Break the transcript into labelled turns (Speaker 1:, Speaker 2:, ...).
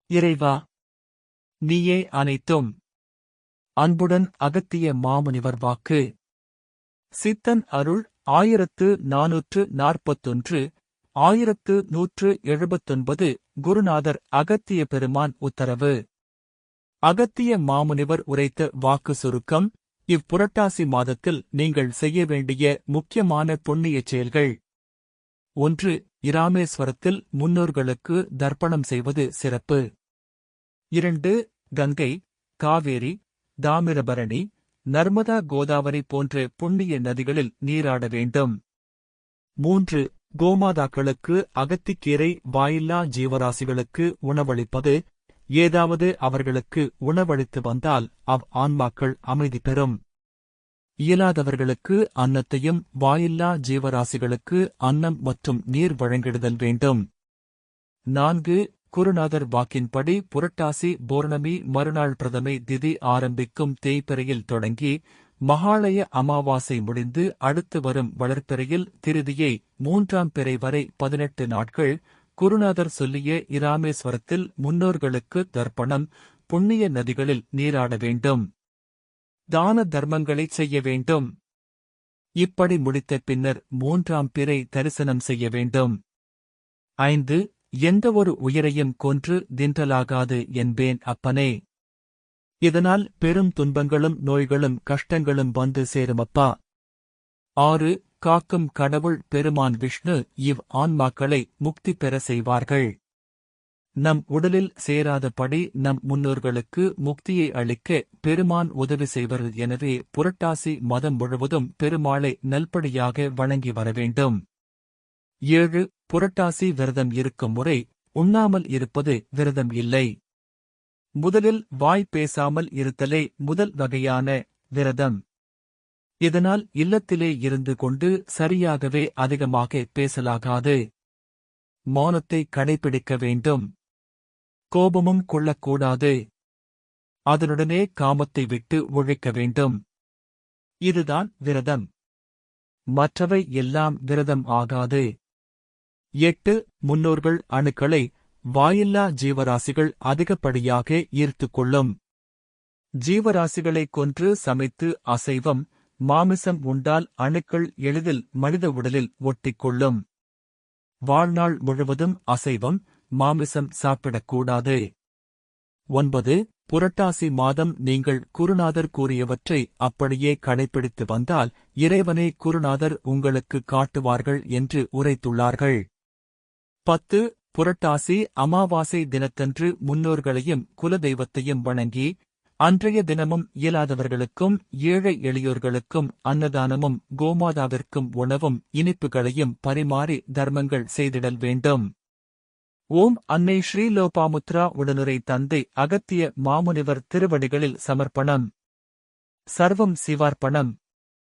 Speaker 1: இறைவா, நீயே அனைத்தும். அன்புடன் அகத்திய மாமுனிவர் வாக்கு. சித்தன் அருள் 1441 1179 குருநாதர் அகத்திய பெருமான் உத்தரவு. அகத்திய மாமுனிவர் உரைத்த வாக்கு சுருக்கம். இப்புரட்டாசி மாதத்தில் நீங்கள் செய்ய வேண்டிய முக்கியமான புண்ணியச் செயல்கள். 1. இராமேஸ்வரத்தில் முன்னோர்களுக்கு தர்ப்பணம் செய்வது சிறப்பு. 2. கங்கை, காவேரி, தாமிரபரணி, நர்மதா, கோதாவரி போன்ற புண்ணிய நதிகளில் நீராட வேண்டும். 3. கோமாதாக்களுக்கு அகத்திக்கீரை வாயில்லா ஜீவராசிகளுக்கு உணவளிப்பது. ஏதாவது அவர்களுக்கு உணவளித்து வந்தால் ஆன்மாக்கள் அமைதி பெறும். இயலாதவர்களுக்கு அன்னத்தையும் வாயில்லா ஜீவராசிகளுக்கு அன்னம் மற்றும் நீர் வழங்கிடுதல் வேண்டும். 4. குருநாதர் வாக்கின்படி புரட்டாசி பௌர்ணமி மறுநாள் பிரதமை திதி ஆரம்பிக்கும் தேய்பிறையில் தொடங்கி மகாளய அமாவாசை முடிந்து அடுத்து வரும் வளர்ப்பிறையில் திருதியை 3ஆம் பிறை வரை 18 நாட்கள் குருநாதர் சொல்லிய இராமேஸ்வரத்தில் முன்னோர்களுக்கு தர்ப்பணம், புண்ணிய நதிகளில் நீராட வேண்டும். தான தர்மங்களைச் செய்ய வேண்டும். இப்படி முடித்த பின்னர் 3ஆம் பிறை தரிசனம் செய்ய வேண்டும். 5. எந்தவொரு உயிரையும் கொன்று தின்றலாகாது என்பேன் அப்பனே. இதனால் பெரும் துன்பங்களும் நோய்களும் கஷ்டங்களும் வந்து சேருமப்பா. 6. காக்கும் கடவுள் பெருமான் விஷ்ணு ஆன்மாக்களை முக்தி பெற செய்வார்கள். நம் உடலில் சேராதபடி நம் முன்னோர்களுக்கு முக்தியை அளிக்க பெருமான் உதவி செய்வர். எனவே புரட்டாசி மதம் முழுவதும் பெருமாளை நல்படியாக வணங்கி வரவேண்டும். 7. புரட்டாசி விரதம் இருக்கும் முறை. உண்ணாமல் இருப்பது விரதம் இல்லை. முதலில் வாய் பேசாமல் இருத்தலே முதல் வகையான விரதம். இதனால் இல்லத்திலே இருந்து கொண்டு சரியாகவே அதிகமாக பேசலாகாது. மௌனத்தை கடைபிடிக்க வேண்டும். கோபமும் கொள்ளக்கூடாது. அதனுடனே காமத்தை விட்டு ஒழிக்க வேண்டும். இதுதான் விரதம். மற்றவை எல்லாம் விரதம் ஆகாது. 8. முன்னோர்கள் அணுக்களை வாயில்லா ஜீவராசிகள் அதிகப்படியாக ஈர்த்துக் கொள்ளும். ஜீவராசிகளை கொன்று சமைத்து அசைவம், மாமிசம் உண்டால் அணுக்கள் எளிதில் மனித உடலில் ஒட்டிக்கொள்ளும். வாழ்நாள் முழுவதும் அசைவம், மாமிசம் சாப்பிடக்கூடாது. 9. புரட்டாசி மாதம் நீங்கள் குருநாதர் கூறியவற்றை அப்படியே கடைபிடித்து வந்தால் இறைவனை குருநாதர் உங்களுக்கு காட்டுவார்கள் என்று உரைத்துள்ளார்கள். 10. புரட்டாசி அமாவாசை தினத்தன்று முன்னோர்களையும் குலதெய்வத்தையும் வணங்கி அன்றைய தினமும் இயலாதவர்களுக்கும் ஏழை எளியோர்களுக்கும் அன்னதானமும் கோமாதாவிற்கும் உணவும் இனிப்புகளையும் பரிமாறி தர்மங்கள் செய்திடல் வேண்டும். ஓம் அன்னை ஸ்ரீலோபாமுத்ரா உடனுரை தந்தை அகத்திய மாமுனிவர் திருவடிகளில் சமர்ப்பணம். சர்வம் சிவார்ப்பணம்.